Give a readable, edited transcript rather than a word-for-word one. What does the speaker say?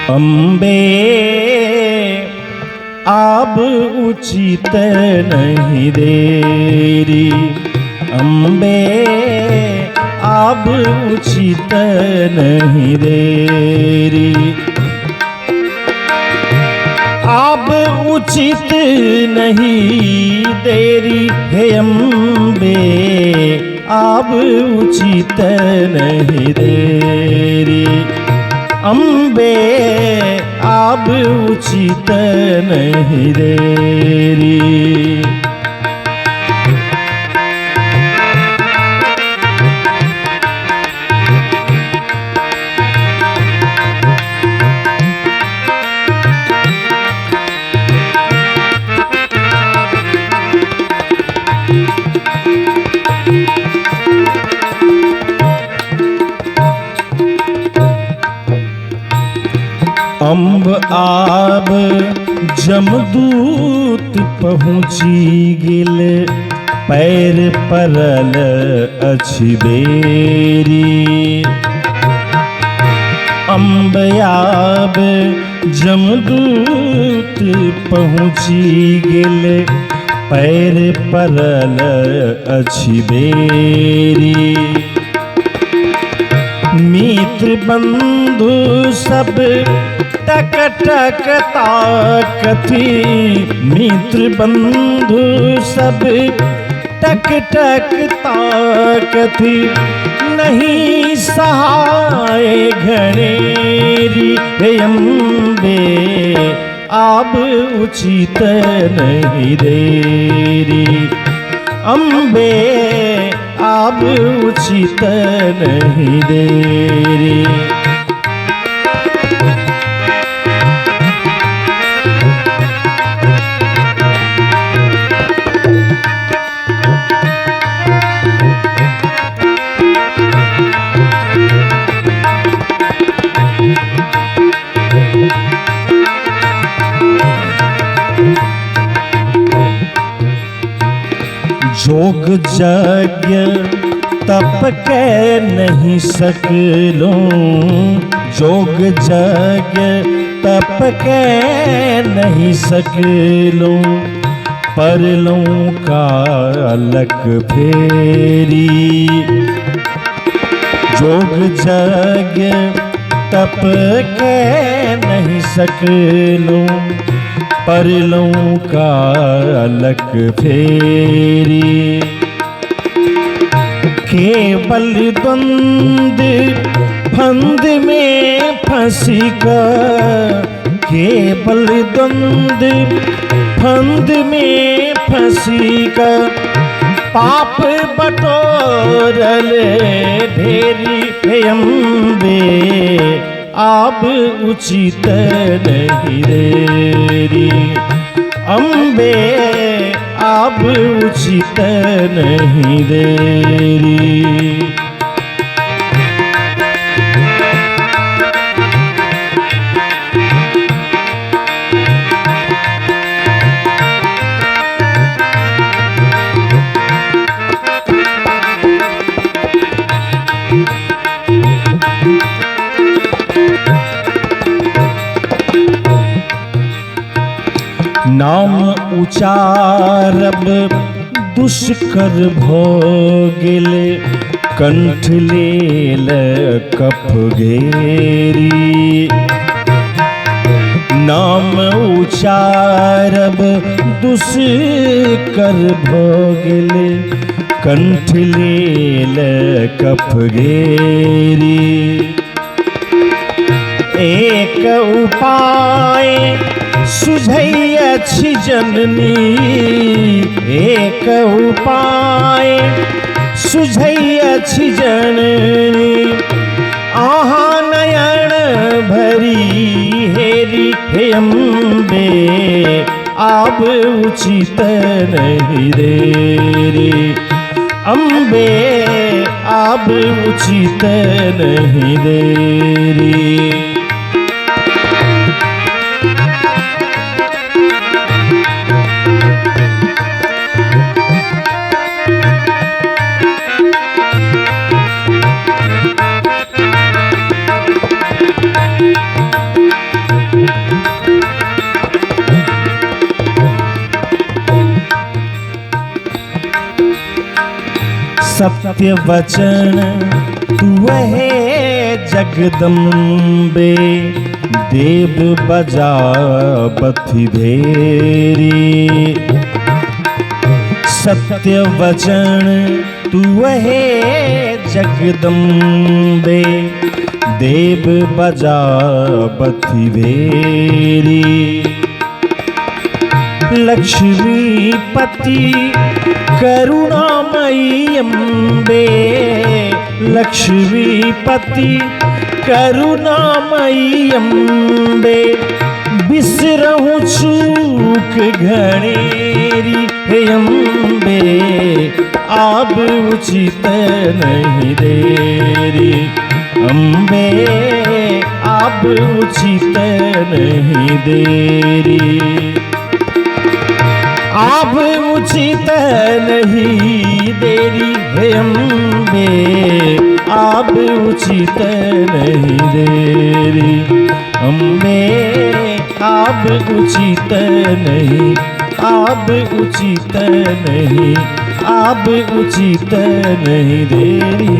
अम्बे आब उचित नहीं देरी, अम्बे आब उचित नहीं देरी, आब उचित नहीं देरी हे अम्बे, आब उचित नहीं देरी, अम्बे आब उचित नहीं देरी। अम्ब आब जमदूत पहुँची गेल, पैर परल अछि बेरी। अम्ब आब जमदूत पहुँची गेल, पैर परल अछि बेरी। मित्र बंधु सब टक टक ताकथी, मित्र बंधु सब टक टक ताकथी, नहीं सहाय घनेरी हे अम्बे, आब उचित नहीं देरी, अम्बे आब उचित नहीं देरी। जोग यज्ञ तप के नहीं सकलो, जोग यज्ञ तप के नहीं सकलो, परलों कालक फेरी। जोग यज्ञ तप के नहीं सकलो, परलों कालक फेरी। केवल द्वंद फंद में फंसी का, केवल द्वंद फंद में फंसी का, पाप बटोरल ढेरी हे अम्बे, आब उचित नहीं देरी, अम्बे आब उचित नहीं देरी। नाम उचारब दुष्कर भो गेल, कंठ लेल कफ घेरी। नाम उचारब दुष्कर भो गेल, कंठ लेल कफ घेरी। एक उपाय सुझै अछि जननी, एक उपाय सुझै अछि जननी, आहाँ नयन भरी हेरी हे अम्बे, आब उचित नहीं देरी, अम्बे आब उचित नहीं देरी। सत्य वचन तू है जगदम्बे, देव बजा बथि धेरी। सत्य वचन तू है जगदम्बे, देव बजा बथि धेरी। लक्ष्मीपति करुणामयी अम्बे, लक्ष्मीपति करुणामयी अम्बे, बिसरहूं चूक घनेरी हे अम्बे, आब उचित नहीं देरी। अम्बे आब उचित नहीं देरी, आब उचित नहीं देरी हे अम्बे, आब उचित नहीं देरी। अम्बे आब उचित नहीं, आब उचित नहीं, आब उचित नहीं देरी।